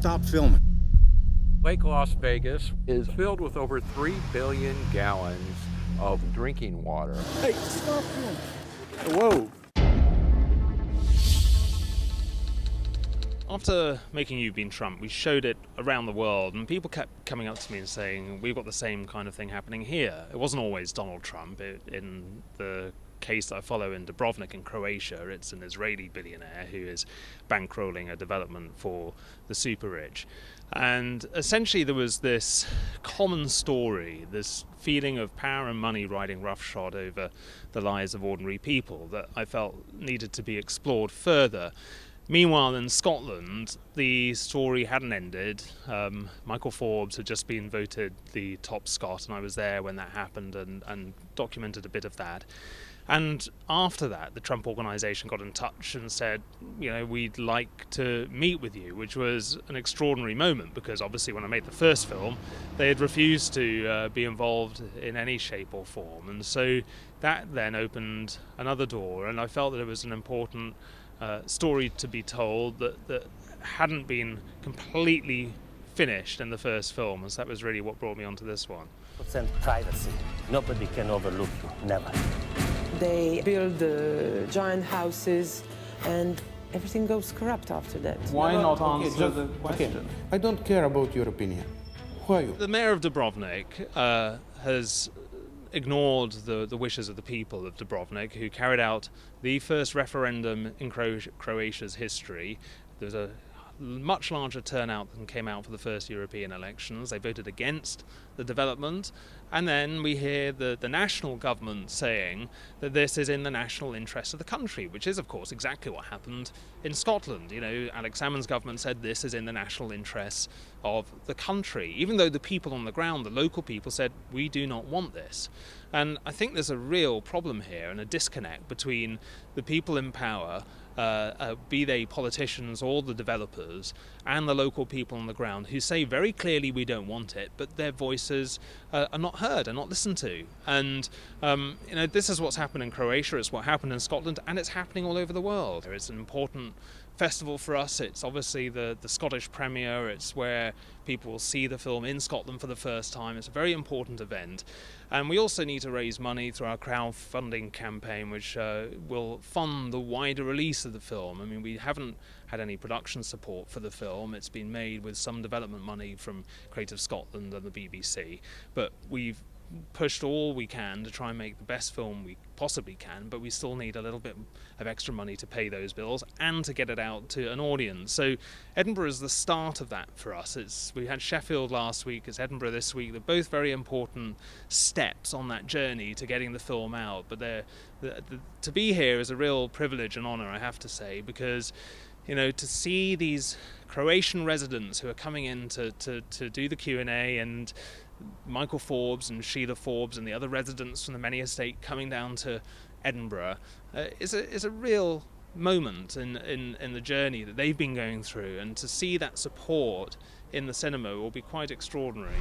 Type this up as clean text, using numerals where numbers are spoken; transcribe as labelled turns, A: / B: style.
A: stop filming.
B: Lake Las Vegas is filled with over 3 billion gallons of drinking water.
A: Hey, stop filming. Whoa.
C: After making You've Been Trump, we showed it around the world, and people kept coming up to me and saying, we've got the same kind of thing happening here. It wasn't always Donald Trump. In the case that I follow in Dubrovnik in Croatia, it's an Israeli billionaire who is bankrolling a development for the super rich. And essentially there was this common story, this feeling of power and money riding roughshod over the lives of ordinary people that I felt needed to be explored further. Meanwhile, in Scotland, the story hadn't ended. Michael Forbes had just been voted the top Scot, and I was there when that happened and documented a bit of that. And after that, the Trump organization got in touch and said, we'd like to meet with you, which was an extraordinary moment because obviously when I made the first film, they had refused to be involved in any shape or form. And so that then opened another door, and I felt that it was an important story to be told that hadn't been completely finished in the first film, and so that was really what brought me onto this one.
D: And privacy. Nobody can overlook you, never.
E: They build giant houses and everything goes corrupt after that.
F: Why not answer the question?
A: Okay. I don't care about your opinion. Who are you?
C: The mayor of Dubrovnik has ignored the wishes of the people of Dubrovnik, who carried out the first referendum in Croatia's history. There was a much larger turnout than came out for the first European elections. They voted against the development, and then we hear the national government saying that this is in the national interest of the country, which is of course exactly what happened in Scotland. Alex Salmond's government said this is in the national interest of the country, even though the people on the ground, the local people, said we do not want this. And I think there's a real problem here and a disconnect between the people in power, be they politicians or the developers, and the local people on the ground who say very clearly we don't want it, but their voices are not heard, are not listened to. And this is what's happened in Croatia, it's what happened in Scotland, and it's happening all over the world. It's an important festival for us. It's obviously the Scottish premiere. It's where people will see the film in Scotland for the first time. It's a very important event. And we also need to raise money through our crowdfunding campaign, which will fund the wider release of the film. I mean, we haven't had any production support for the film. It's been made with some development money from Creative Scotland and the BBC. But we've pushed all we can to try and make the best film we possibly can, but we still need a little bit of extra money to pay those bills and to get it out to an audience. So Edinburgh is the start of that for us. We had Sheffield last week, it's Edinburgh this week. They're both very important steps on that journey to getting the film out, but to be here is a real privilege and honour, I have to say, because to see these Croatian residents who are coming in to do the Q&A, and Michael Forbes and Sheila Forbes and the other residents from the Many Estate coming down to Edinburgh is a real moment in the journey that they've been going through, and to see that support in the cinema will be quite extraordinary.